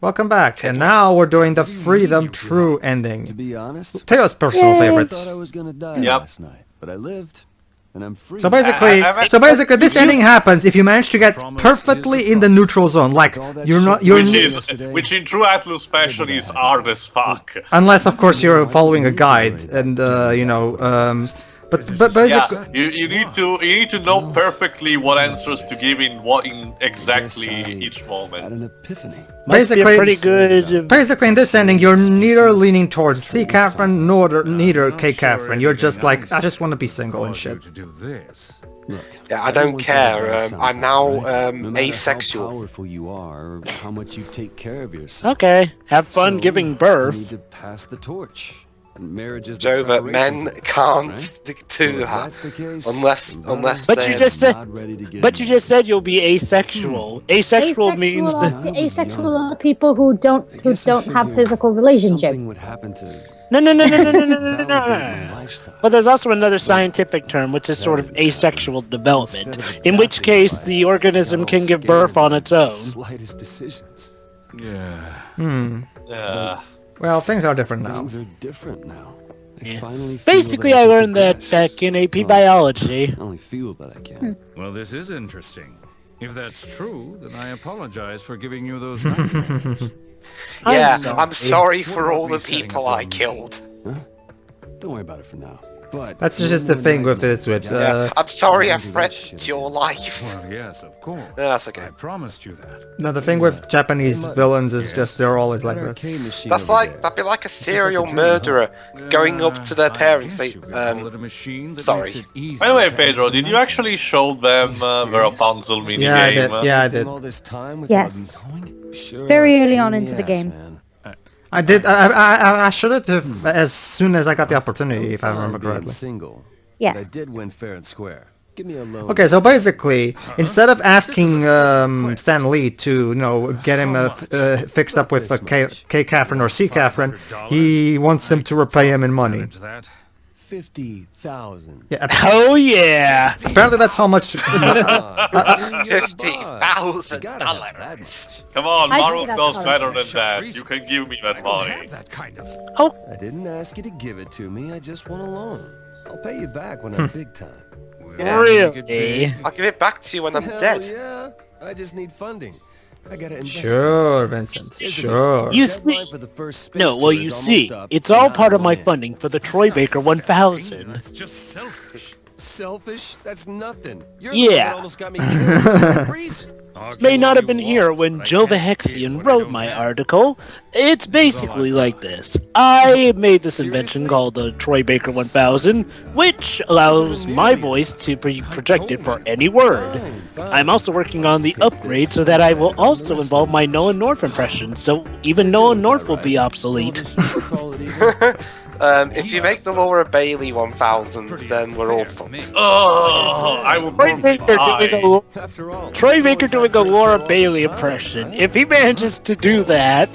Welcome back, and now we're doing the Freedom True ending. To be honest, Teo's personal I favorite. thought I was gonna die last night, but I lived, and I'm free. So basically, this ending happens if you manage to get perfectly in the neutral zone. Like which in true Atlus fashion is hard as fuck. Unless, of course, you're following a guide, and But basically, you need to know perfectly what answers to give in exactly each moment. An epiphany. Basically, pretty good. Basically, in this ending, you're neither leaning towards C. Catherine nor neither K. Catherine. You're just like, I just want to be single and shit. Look, Yeah, I don't care. I'm now asexual. How powerful you are, or how much you take care of yourself. Okay, have fun So, giving you birth. need to pass the torch. Marriage is Joe, the but men preparation, can't right? do Well, if that that's the case, unless But they're you just said, not ready to get but you just said you'll be asexual. Asexual means that asexual are people who don't have physical relationships. something would happen to no. validate my lifestyle. But there's also another scientific term, which is sort of asexual development, in which case the organism can give birth on its own. Slightest decisions. Well, things are different now. Things are different now. I Yeah. finally feel Basically, that I can learned that progress. back in AP Well, biology. I only feel that I can. Well, this is interesting. If that's true, then I apologize for giving you those nightmares. Yeah, sorry. I'm sorry for We'll all be the setting people up I our killed. Don't worry about it for now. But That's just the thing with it, Switch. I'm sorry I don't do that threatened shit your life. Well, yes, of course. Yeah, that's okay. I promised you that. No, the thing with Japanese villains is just they're always like this. That'd be like a serial murderer going up to their parents. I guess Say, you could call it a machine that sorry. makes it easy By the way, to Pedro, did you actually show them the Rapunzel minigame? Yeah, I did. Yeah, I did. All this time without Yes. knowing? Sure, Very early on pain in into the ass, game. man. I did. I should have as soon as I got the opportunity, if I remember Being correctly. Single. But Yes. I did win fair and square. Give me a loan. Okay, so basically, instead of asking Stan Lee to, get him fixed up with a K. Catherine or C. Catherine, he wants him to repay him in money. manage that. 50,000. Yeah, Oh yeah! apparently that's how much. $50,000. Come on, I Marvel think that's knows how better it than that. You can give me that money. Have that kind of. I didn't ask you to give it to me. I just want a loan. I'll pay you back when I'm big time. Yeah. Really? I'll give it back to you when I'm Hell dead. yeah. I just need funding. I gotta invest. Sure, Vincent. Sure. You Deadline see? for the first space No, well, tour you is see, almost up, it's all and part I'm of my going in. funding for the Troy Baker 1000. That's just selfish. Selfish? That's nothing. You're Yeah. the one that almost got me killed for no reason. May not have been here when Joe the Hexian wrote my article. It's basically like this. I made this invention called the Troy Baker 1000, which allows my voice to be projected for any word. I'm also working on the upgrade so that I will also involve my Nolan North impression, so even Nolan North will be obsolete. If you make the Laura Bailey 1000, then we're all fucked. Oh, I would Troy Baker doing After all, Troy Baker doing a Laura Bailey impression. If he manages to do that,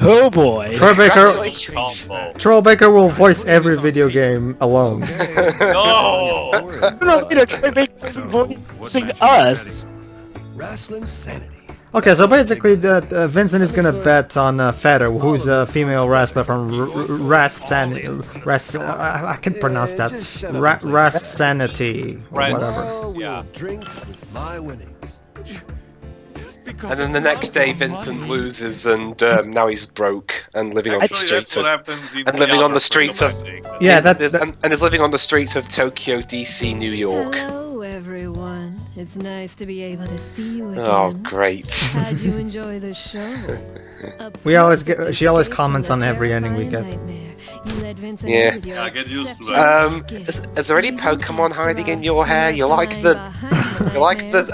oh boy. Troy Baker. Congratulations. Troy Baker will voice every video game alone. No! No, Troy Baker voicing us. wrestling sanity. Okay, so basically, Vincent is gonna bet on Feder, who's a female wrestler from I can't pronounce that. Rassanity, or whatever. Oh, Yeah. we'll drink with my winnings. And then the next day, Vincent loses, and now he's broke and living on the Actually, that's streets what of happens in and living on other the streets of Freedom Ending. Yeah, that and is living on the streets of Tokyo, DC, New York. Hello, everyone. It's nice to be able to see you again. Oh, great! How'd you enjoy the show? she always comments on every ending we get. Yeah. I get used to that. Is there any Pokemon hiding in your hair? You're like the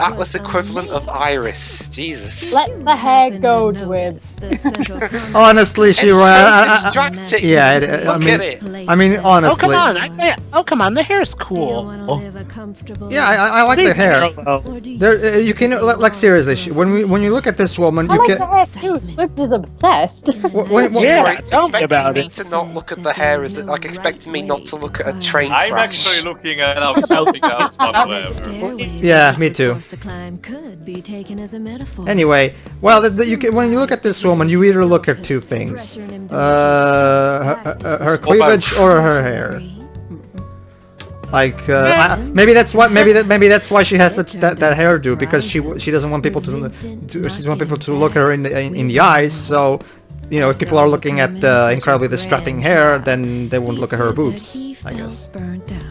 Atlas equivalent of Iris. Jesus. Let the hair go, Dwibs. Honestly, she It's so ran. distracting. Yeah, Look at it. I mean, honestly. Oh come on! The hair's cool. Yeah, I like the hair. Well, Or do you There, you can like seriously. When you look at this woman, I you like can. the hair too. Swift is obsessed. Yeah, It's tell me expecting about me it. to not look at the hair as like expecting me not to look at a train I'm crash. actually looking at something else whatsoever. Yeah, me too. Could be taken as a metaphor. Anyway, well, when you look at this woman, you either look at two things: her cleavage or her hair. Like maybe that's why she has that hairdo, because she doesn't want people to she doesn't want people to look at her in the eyes. So, you know, if people are looking at incredibly distracting hair, then they won't look at her boobs, I guess.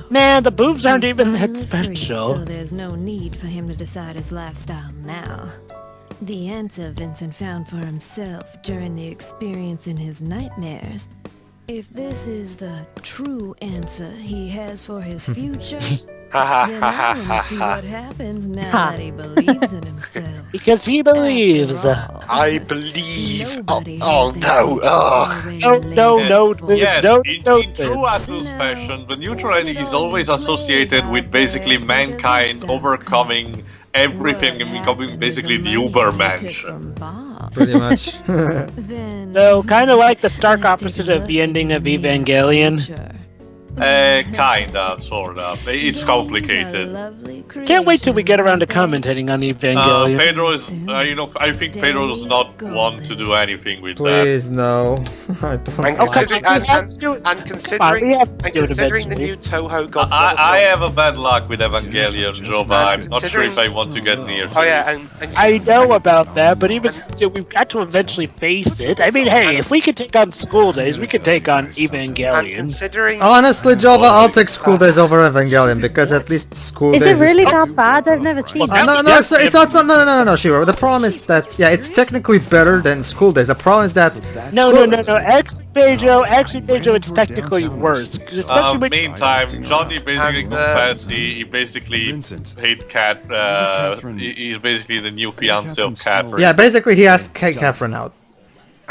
Man, the boobs aren't even that So special. there's no need for him to decide his lifestyle now. The answer Vincent found for himself during the experience in his nightmares. If this is the true answer he has for his future, then I want to see what happens now that he believes in himself. Because he believes. I believe. Oh Nobody no! has their future already No, laid no, out no, Yes, no, in no, true Atlus fashion, the neutral ending is always associated with basically mankind overcoming everything and becoming basically the Ubermensch. Pretty much. So, kind of like the stark opposite of the ending of Evangelion. Kinda, sorta. It's complicated. Can't wait till we get around to commentating on Evangelion. Pedro is, I think Pedro does not want to do anything with that. Please no. I don't. And like considering, we have to do it. and considering, we have to and do it considering the eventually. new Toho Godzilla I film- have a bad luck with Evangelion, Joe, but I'm not sure if I want to get near to Oh it. yeah, and I know about that, but even still, we've got to eventually face it. I mean, hey, if we could take on School Days, we could take on and Evangelion. considering Honestly, Jova, I'll take School Days over Evangelion, because at least School Is Days it really that bad? I've never seen it. no, it's not, Shiro. The problem is that, yeah, it's technically better than School Days. The problem is that... No. Actually, Pedro, it's technically worse. Especially when Meantime, Johnny basically And, confessed he basically hate Cat. He's basically the new fiance of Cat. Yeah, basically he asked Catherine out.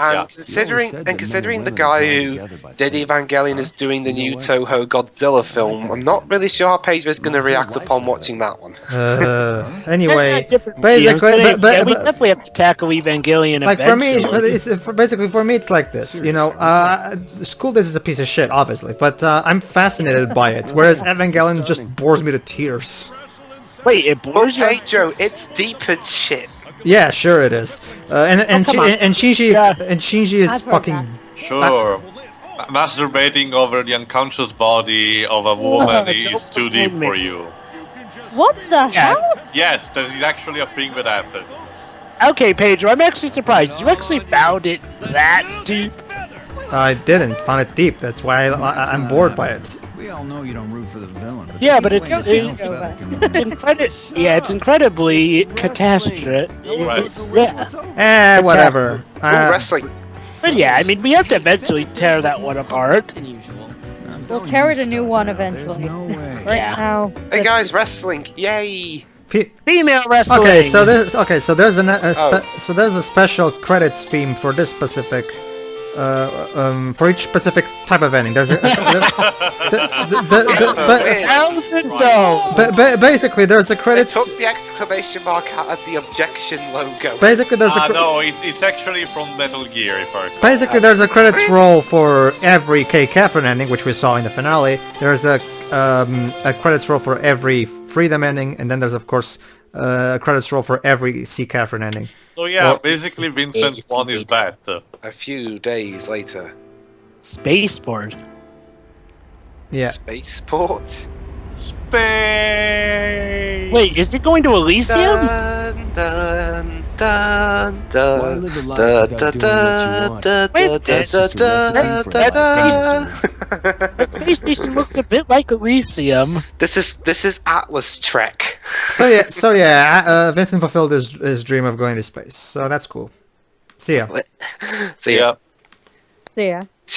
And Yeah. considering the guy who did Evangelion is doing the new Toho Godzilla film, I'm not really sure how Pedro's going to react upon watching that one. Anyway, different basically, mediums, but, yeah, we but, definitely have to tackle Evangelion. like for me, eventually. basically for me, it's like this. You know, School Days is a piece of shit, obviously, but I'm fascinated by it. Whereas Evangelion just bores me to tears. Wait, it bores you? Pedro, it's deep and shit. Yeah, sure it is. And come on. Shinji Yeah. and Shinji is I've heard fucking. Sure. Masturbating over the unconscious body of a woman is too deep for you. What the hell? Yes. Yes, that is actually a thing that happens. Okay, Pedro, I'm actually surprised. You actually found it that deep? I didn't find it deep. That's why I'm bored by it. We all know you don't root for the villain. But Yeah, but it's it's incredibly catastrophic. Right. Yeah, Whatever. Oh, wrestling. but yeah, I mean, we have to eventually tear that one apart. We'll tear it a new one eventually. no way. Right Yeah. now. Hey guys, wrestling! Yay! Female wrestling. Okay, so there's there's Oh. there's a special credits theme for this specific for each specific type of ending. There's a basically there's the They credits. took the exclamation mark out of the objection logo. Basically there's a No, it's actually from Metal Gear, if I recall. basically there's a credits roll for every K. Catherine ending, which we saw in the finale. There's a credits roll for every Freedom ending, and then there's of course a credits roll for every C. Catherine ending. So yeah, basically Vincent won his bet. A few days later. Spaceport. Yeah. Spaceport. Space. Wait, is it going to Elysium? Dun, dun, dun, dun, Why live a life dun, without dun, doing what you want? dun, Wait, dun, that's dun, just a recipe for dun, disaster. That space station looks a bit like Elysium. This is Atlus Trek. So yeah, Vincent fulfilled his dream of going to space. So that's cool. See ya. See ya. Yeah. See ya.